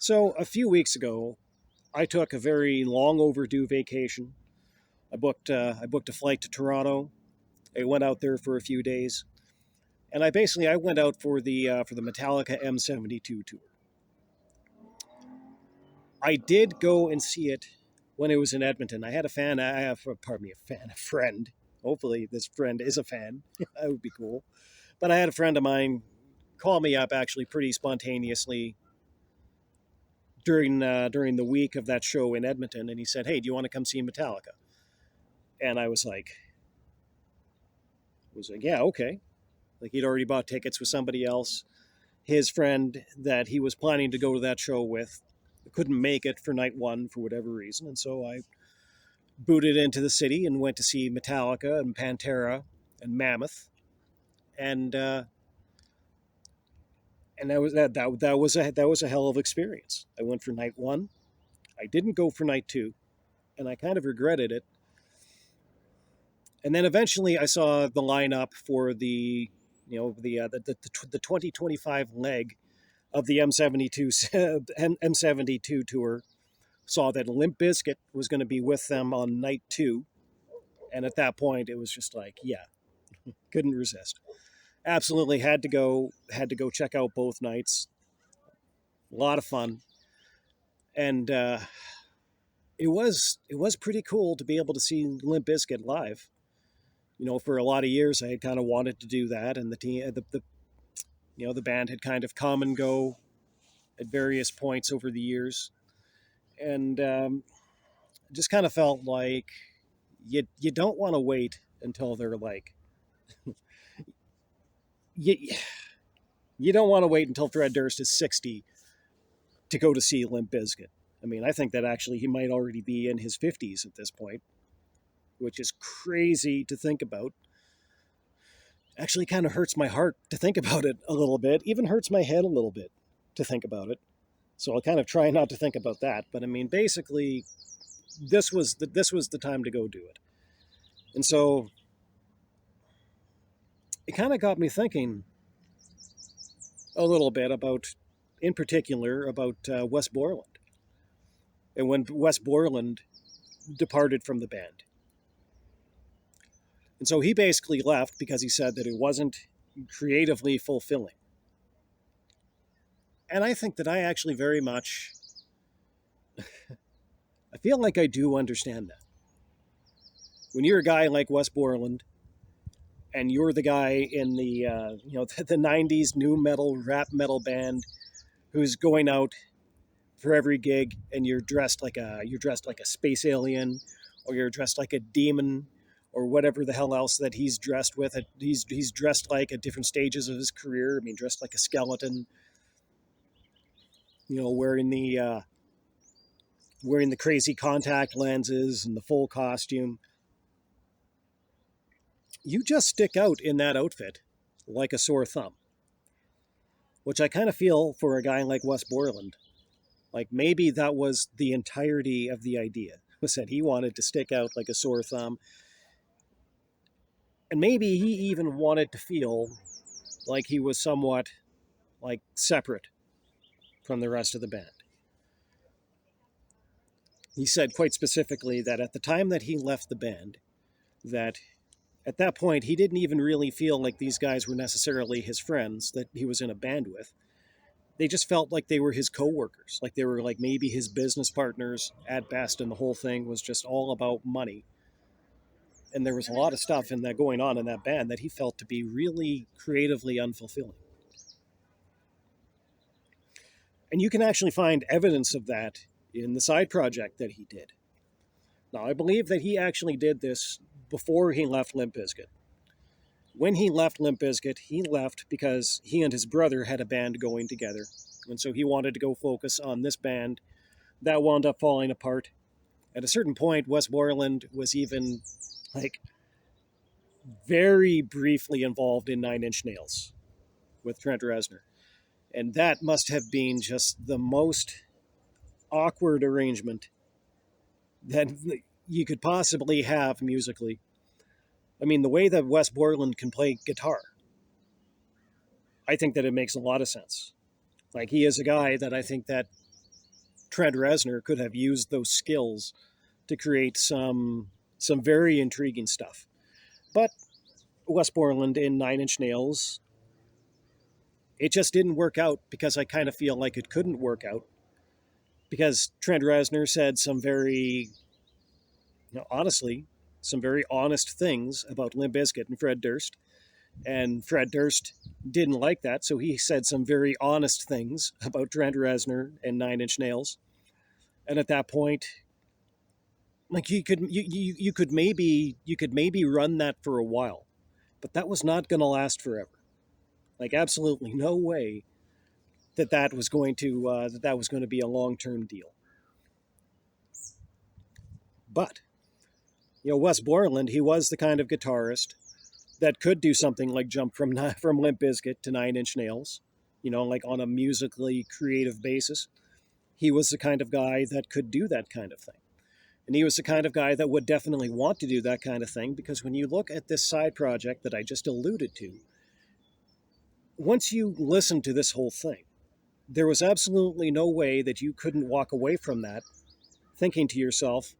So a few weeks ago, I took a very long overdue vacation. I booked a flight to Toronto. I went out there for a few days, and I went out for the Metallica M72 tour. I did go and see it when it was in Edmonton. I had a fan. I have, pardon me, a friend. Hopefully, this friend is a fan. That would be cool. But I had a friend of mine call me up actually pretty spontaneously during the week of that show in Edmonton, and he said, "Hey, do you want to come see Metallica?" And I was like, "Yeah, okay." Like he'd already bought tickets with somebody else. His friend that he was planning to go to that show with couldn't make it for night one for whatever reason, and so I booted into the city and went to see Metallica and Pantera and Mammoth, and that was a hell of an experience. I went for night one. I didn't go for night two, and I kind of regretted it. And then eventually I saw the lineup for the 2025 leg of the M72 tour. Saw that Limp Bizkit was going to be with them on night two, and at that point it was just like, yeah, couldn't resist. Absolutely had to go. Had to go check out both nights. A lot of fun, and it was pretty cool to be able to see Limp Bizkit live. For a lot of years I had kind of wanted to do that, and the band had kind of come and go at various points over the years, and just kind of felt like you don't want to wait until they're like you, you don't want to wait until Fred Durst is 60 to go to see Limp Bizkit. I mean, I think that actually he might already be in his 50s at this point, which is crazy to think about. Actually kind of hurts my heart to think about it a little bit, even hurts my head a little bit to think about it. So I'll kind of try not to think about that. But I mean, basically, this was the time to go do it. And so it kind of got me thinking a little bit about, in particular, about Wes Borland. And when Wes Borland departed from the band. And so he basically left because he said that it wasn't creatively fulfilling. And I think that I actually very much, I feel like I do understand that. When you're a guy like Wes Borland, and you're the guy in the 90s new metal, rap metal band who's going out for every gig, and you're dressed like a space alien, or you're dressed like a demon, or whatever the hell else that he's dressed with. He's dressed like at different stages of his career. I mean, dressed like a skeleton, wearing the crazy contact lenses and the full costume. You just stick out in that outfit like a sore thumb, which I kind of feel for a guy like Wes Borland. Like maybe that was the entirety of the idea, was that he wanted to stick out like a sore thumb. And maybe he even wanted to feel like he was somewhat like separate from the rest of the band. He said quite specifically that at the time that he left the band, that at that point he didn't even really feel like these guys were necessarily his friends that he was in a band with. They just felt like they were his co-workers, like they were like maybe his business partners at best, and the whole thing was just all about money. And there was a lot of stuff in that going on in that band that he felt to be really creatively unfulfilling. And you can actually find evidence of that in the side project that he did. Now, I believe that he actually did this before he left Limp Bizkit. When he left Limp Bizkit, he left because he and his brother had a band going together. And so he wanted to go focus on this band. That wound up falling apart. At a certain point, Wes Borland was even like very briefly involved in Nine Inch Nails with Trent Reznor. And that must have been just the most awkward arrangement that you could possibly have musically. I mean, the way that Wes Borland can play guitar, I think that it makes a lot of sense. Like, he is a guy that I think that Trent Reznor could have used those skills to create some very intriguing stuff. But Wes Borland in Nine Inch Nails, it just didn't work out because I kind of feel like it couldn't work out because Trent Reznor said some very, honestly, some very honest things about Limp Bizkit and Fred Durst. And Fred Durst didn't like that, so he said some very honest things about Trent Reznor and Nine Inch Nails. And at that point, like you could maybe run that for a while, but that was not going to last forever. Like absolutely no way that was going to be a long term deal. But Wes Borland, he was the kind of guitarist that could do something like jump from from Limp Bizkit to Nine Inch Nails, like on a musically creative basis. He was the kind of guy that could do that kind of thing. And he was the kind of guy that would definitely want to do that kind of thing because when you look at this side project that I just alluded to, once you listen to this whole thing, there was absolutely no way that you couldn't walk away from that thinking to yourself,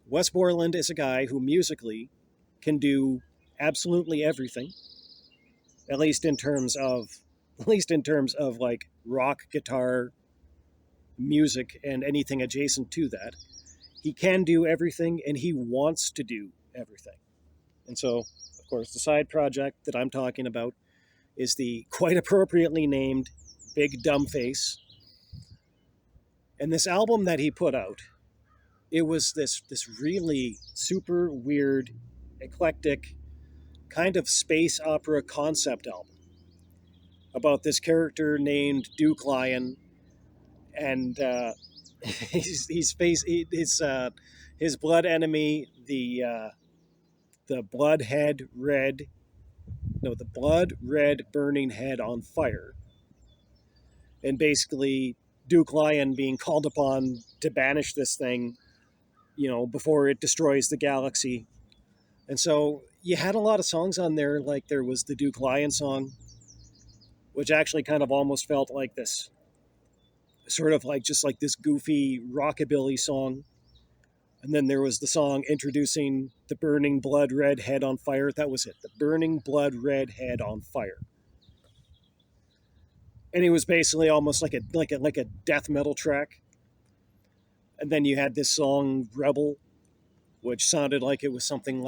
Wes Borland is a guy who musically can do absolutely everything, at least in terms of like rock guitar music and anything adjacent to that. He can do everything and he wants to do everything. And so, of course, the side project that I'm talking about is the quite appropriately named Big Dumb Face. And this album that he put out, it was this really super weird, eclectic, kind of space opera concept album about this character named Duke Lion, and his blood enemy, the blood red burning head on fire, and basically Duke Lion being called upon to banish this thing, before it destroys the galaxy. And so you had a lot of songs on there, like there was the Duke Lion song, which actually kind of almost felt like this sort of like just like this goofy rockabilly song. And then there was the song introducing the burning blood red head on fire. That was it, the burning blood red head on fire. And it was basically almost like a death metal track. And then you had this song Rebel, which sounded like it was something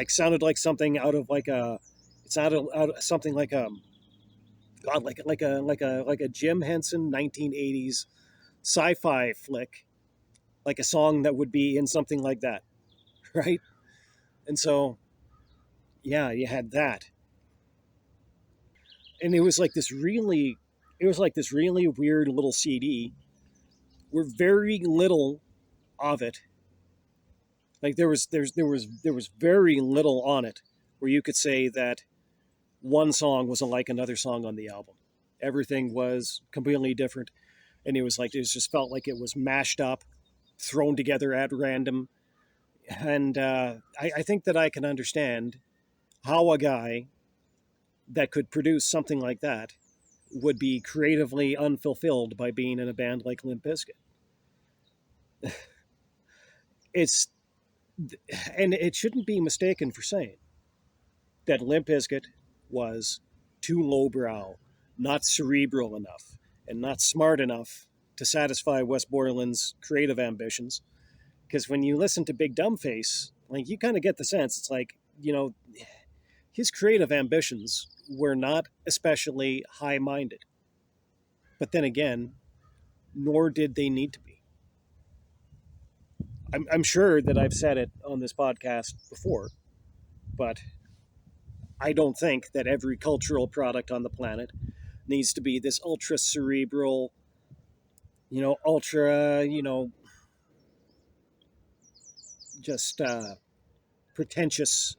sounded like something out of like a it sounded out something like God, like a Jim Henson 1980s sci-fi flick, like a song that would be in something like that, right? And so, yeah, you had that, and it was like this really weird little CD, where very little of it, like there was very little on it, where you could say that one song was unlike another song on the album. Everything was completely different, and it just felt like it was mashed up, thrown together at random. And I think that I can understand how a guy that could produce something like that would be creatively unfulfilled by being in a band like Limp Bizkit. It's and it shouldn't be mistaken for saying that Limp Bizkit was too lowbrow, not cerebral enough, and not smart enough to satisfy Wes Borland's creative ambitions. Because when you listen to Big Dumb Face, like you kind of get the sense it's like, his creative ambitions were not especially high-minded. But then again, nor did they need to be. I'm sure that I've said it on this podcast before, but I don't think that every cultural product on the planet needs to be this ultra cerebral, ultra, just pretentious,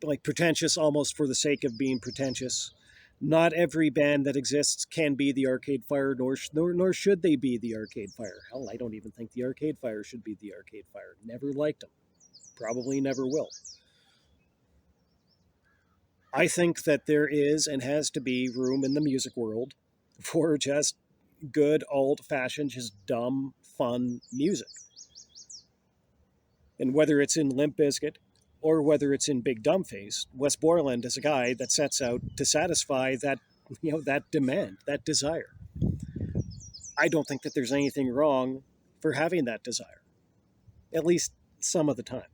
like pretentious almost for the sake of being pretentious. Not every band that exists can be the Arcade Fire, nor should they be the Arcade Fire. Hell, I don't even think the Arcade Fire should be the Arcade Fire. Never liked them. Probably never will. I think that there is and has to be room in the music world for just good old-fashioned, just dumb, fun music. And whether it's in Limp Bizkit or whether it's in Big Dumb Face, Wes Borland is a guy that sets out to satisfy that, that demand, that desire. I don't think that there's anything wrong for having that desire, at least some of the time.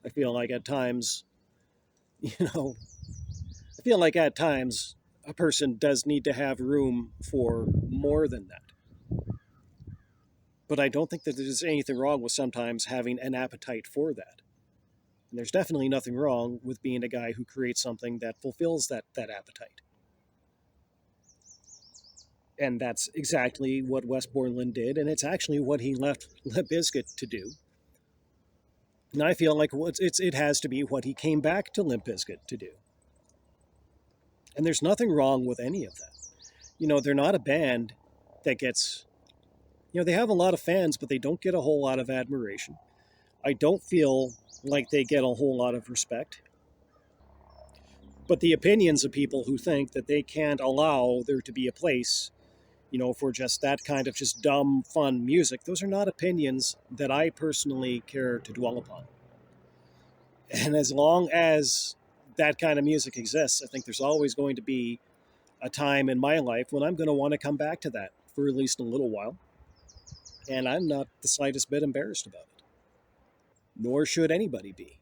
I feel like at times, you know, I feel like at times a person does need to have room for more than that. But I don't think that there's anything wrong with sometimes having an appetite for that. And there's definitely nothing wrong with being a guy who creates something that fulfills that appetite. And that's exactly what Wes Borland did, and it's actually what he left Limp Bizkit to do. And I feel like it has to be what he came back to Limp Bizkit to do. And there's nothing wrong with any of that. They're not a band that gets, they have a lot of fans, but they don't get a whole lot of admiration. I don't feel like they get a whole lot of respect. But the opinions of people who think that they can't allow there to be a place, for just that kind of just dumb, fun music, those are not opinions that I personally care to dwell upon. And as long as that kind of music exists, I think there's always going to be a time in my life when I'm going to want to come back to that for at least a little while. And I'm not the slightest bit embarrassed about it. Nor should anybody be.